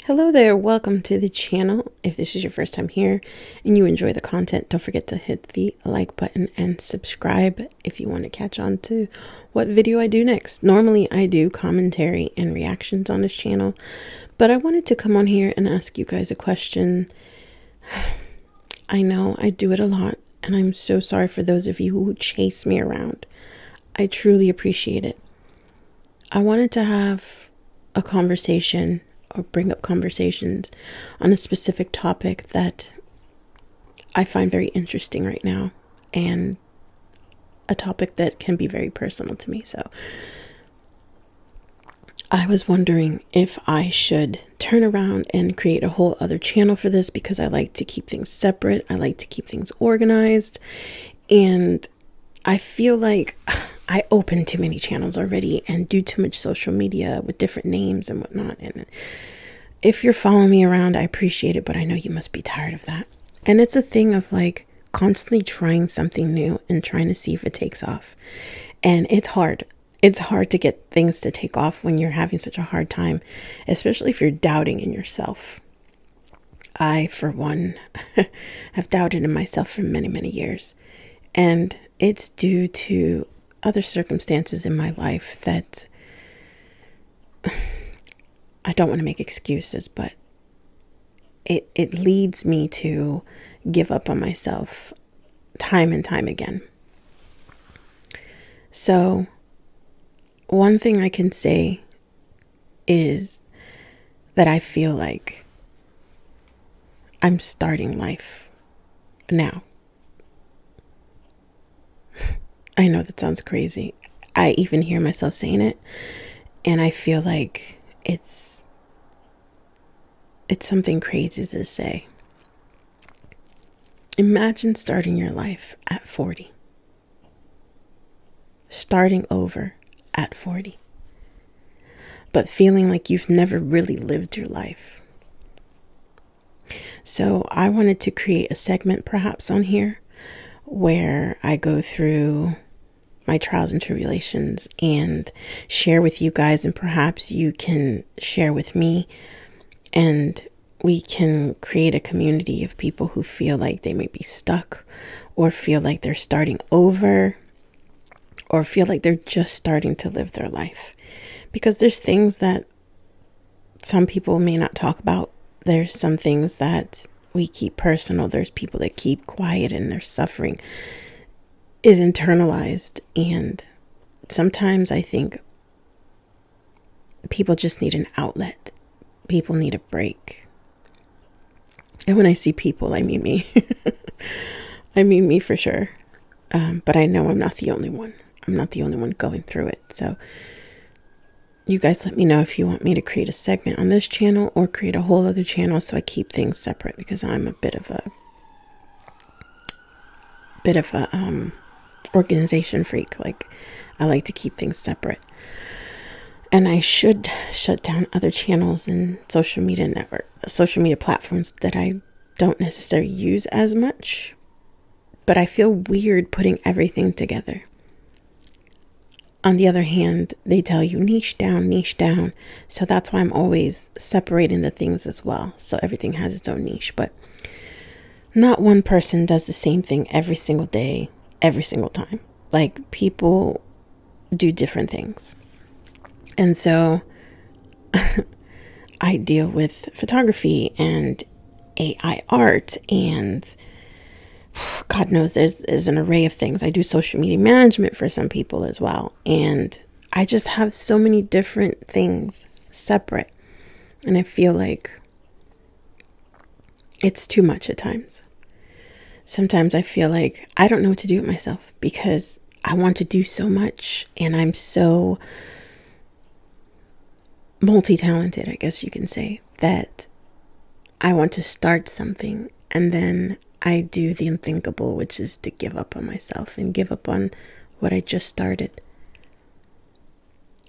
Hello there, welcome to the channel. If this is your first time here and you enjoy the content, don't forget to hit the like button and subscribe if you want to catch on to what video I do next. Normally I do commentary and reactions on this channel, but I wanted to come on here and ask you guys a question. I know I do it a lot, and I'm so sorry for those of you who chase me around. I truly appreciate it. I wanted to have a conversation or bring up conversations on a specific topic that I find very interesting right now, and a topic that can be very personal to me. So I was wondering if I should turn around and create a whole other channel for this, because I like to keep things separate. I like to keep things organized, and I feel like I open too many channels already and do too much social media with different names and whatnot. And if you're following me around, I appreciate it, but I know you must be tired of that. And it's a thing of like constantly trying something new and trying to see if it takes off. And it's hard. It's hard to get things to take off when you're having such a hard time, especially if you're doubting in yourself. I, for one, have doubted in myself for many, many years. And it's due to other circumstances in my life that I don't want to make excuses, but it leads me to give up on myself time and time again. So one thing I can say is that I feel like I'm starting life now. I know that sounds crazy. I even hear myself saying it, and I feel like it's something crazy to say. Imagine starting your life at 40. Starting over at 40. But feeling like you've never really lived your life. So I wanted to create a segment perhaps on here where I go through my trials and tribulations and share with you guys, and perhaps you can share with me, and we can create a community of people who feel like they may be stuck, or feel like they're starting over, or feel like they're just starting to live their life. Because there's things that some people may not talk about. There's some things that we keep personal. There's people that keep quiet, and their suffering is internalized. And sometimes I think people just need an outlet. People need a break. And when I see people, I mean me. I mean me for sure. But I know I'm not the only one. I'm not the only one going through it. So you guys let me know if you want me to create a segment on this channel or create a whole other channel, so I keep things separate, because I'm a bit of a organization freak. Like, I like to keep things separate. And I should shut down other channels and social media platforms that I don't necessarily use as much. But I feel weird putting everything together. On the other hand, they tell you niche down. So that's why I'm always separating the things as well. So everything has its own niche. But not one person does the same thing every single day, every single time. Like, people do different things. And so I deal with photography and AI art, and God knows there's an array of things. I do social media management for some people as well. And I just have so many different things separate. And I feel like it's too much at times. Sometimes I feel like I don't know what to do with myself, because I want to do so much, and I'm so multi-talented, I guess you can say, that I want to start something, and then I do the unthinkable, which is to give up on myself and give up on what I just started.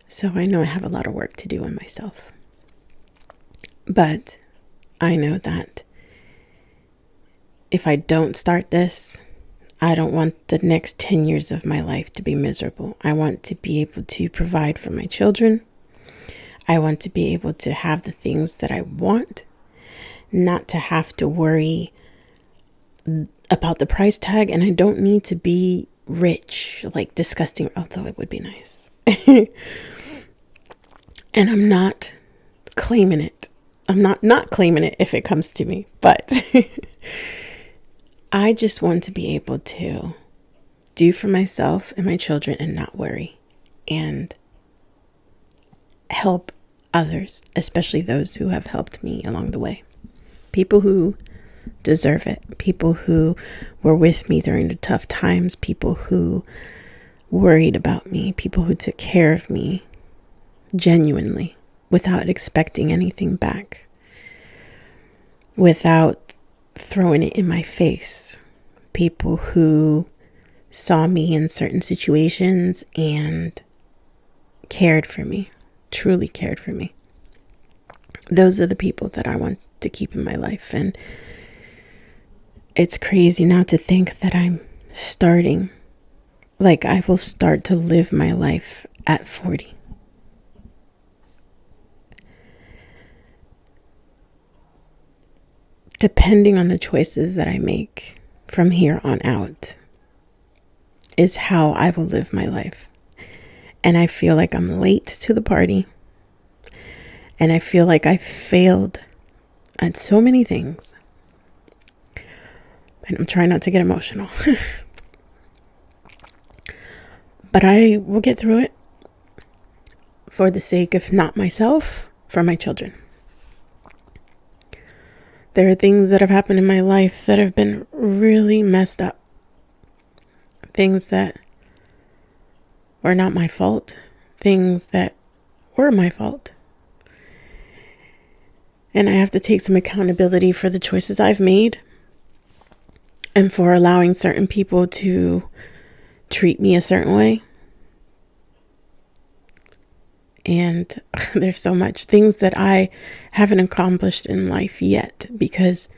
So I know I have a lot of work to do on myself. But I know that if I don't start this, I don't want the next 10 years of my life to be miserable. I want to be able to provide for my children. I want to be able to have the things that I want, not to have to worry about the price tag. And I don't need to be rich, like disgusting, although it would be nice. And I'm not claiming it. I'm not claiming it if it comes to me, but I just want to be able to do for myself and my children and not worry, and help others, especially those who have helped me along the way. People who deserve it. People who were with me during the tough times. People who worried about me. People who took care of me genuinely without expecting anything back. Without throwing it in my face. People who saw me in certain situations and cared for me. Truly cared for me. Those are the people that I want to keep in my life. And it's crazy now to think that I'm starting, like I will start to live my life at 40. Depending on the choices that I make from here on out is how I will live my life. And I feel like I'm late to the party. And I feel like I failed at so many things. And I'm trying not to get emotional. But I will get through it for the sake of not myself, for my children. There are things that have happened in my life that have been really messed up. Things that were not my fault. Things that were my fault. And I have to take some accountability for the choices I've made and for allowing certain people to treat me a certain way. And there's so much things that I haven't accomplished in life yet because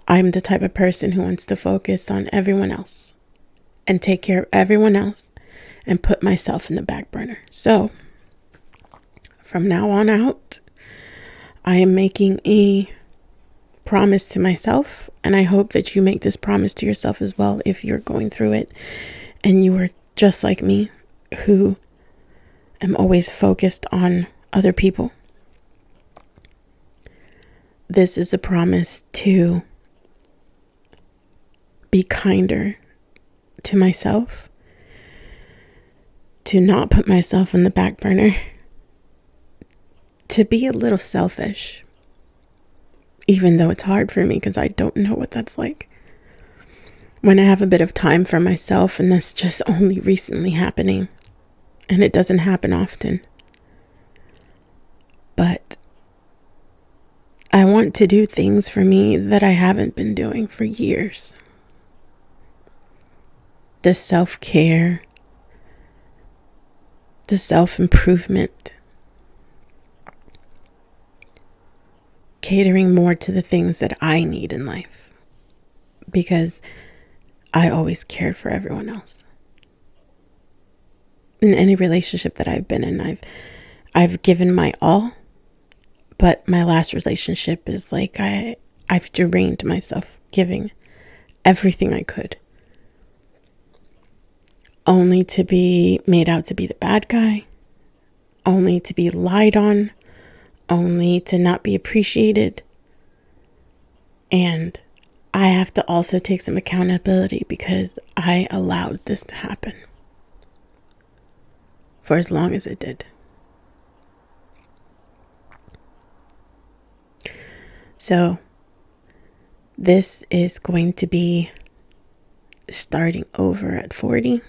I'm the type of person who wants to focus on everyone else and take care of everyone else and put myself in the back burner. So from now on out, I am making a promise to myself, and I hope that you make this promise to yourself as well if you're going through it and you are just like me, who am always focused on other people. This is a promise to be kinder to myself, to not put myself on the back burner, to be a little selfish, even though it's hard for me because I don't know what that's like. When I have a bit of time for myself, and that's just only recently happening, and it doesn't happen often. But I want to do things for me that I haven't been doing for years. The self-care, the self-improvement, catering more to the things that I need in life, because I always cared for everyone else. In any relationship that I've been in, I've given my all, but my last relationship is like I've drained myself giving everything I could, only to be made out to be the bad guy, only to be lied on, only to not be appreciated. And I have to also take some accountability because I allowed this to happen for as long as it did. So this is going to be starting over at 40.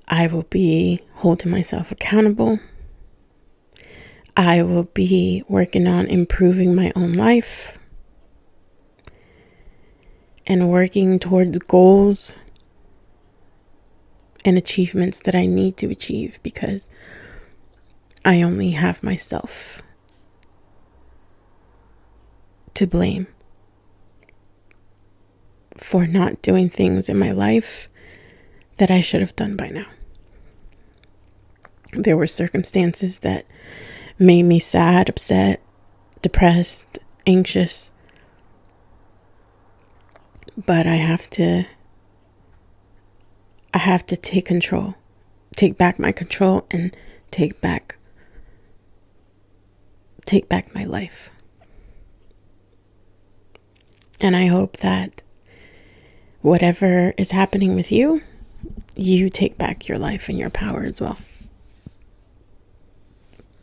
I will be holding myself accountable. I will be working on improving my own life and working towards goals and achievements that I need to achieve, because I only have myself to blame for not doing things in my life that I should have done by now. There were circumstances that made me sad, upset, depressed, anxious. But I have to take control, take back my control, and take back my life. And I hope that whatever is happening with you, you take back your life and your power as well.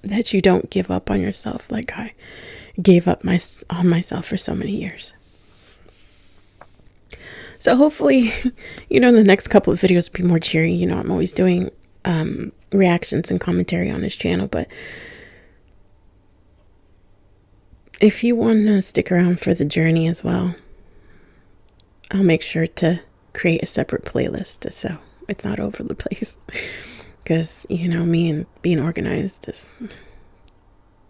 That you don't give up on yourself like I gave up on myself for so many years. So hopefully, the next couple of videos will be more cheery. I'm always doing reactions and commentary on this channel, but if you want to stick around for the journey as well, I'll make sure to create a separate playlist so it's not over the place. Because, me and being organized is,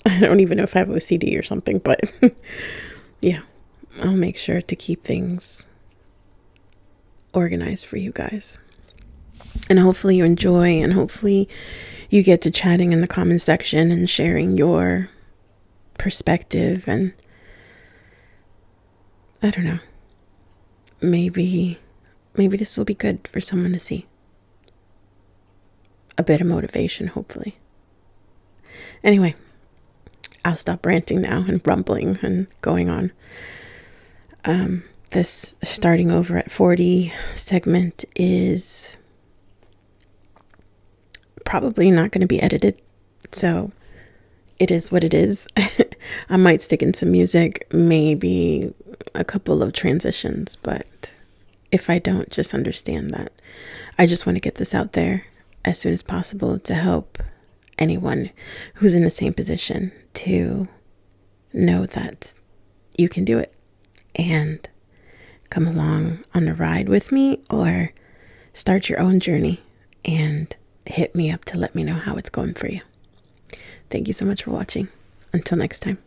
I don't even know if I have OCD or something, but yeah, I'll make sure to keep things organized for you guys. And hopefully you enjoy, and hopefully you get to chatting in the comment section and sharing your perspective. And I don't know, maybe this will be good for someone to see. A bit of motivation, hopefully. Anyway, I'll stop ranting now and rumbling and going on. This starting over at 40 segment is probably not going to be edited, so it is what it is. I might stick in some music, maybe a couple of transitions, but if I don't, just understand that I just want to get this out there as soon as possible to help anyone who's in the same position to know that you can do it and come along on the ride with me, or start your own journey and hit me up to let me know how it's going for you. Thank you so much for watching. Until next time.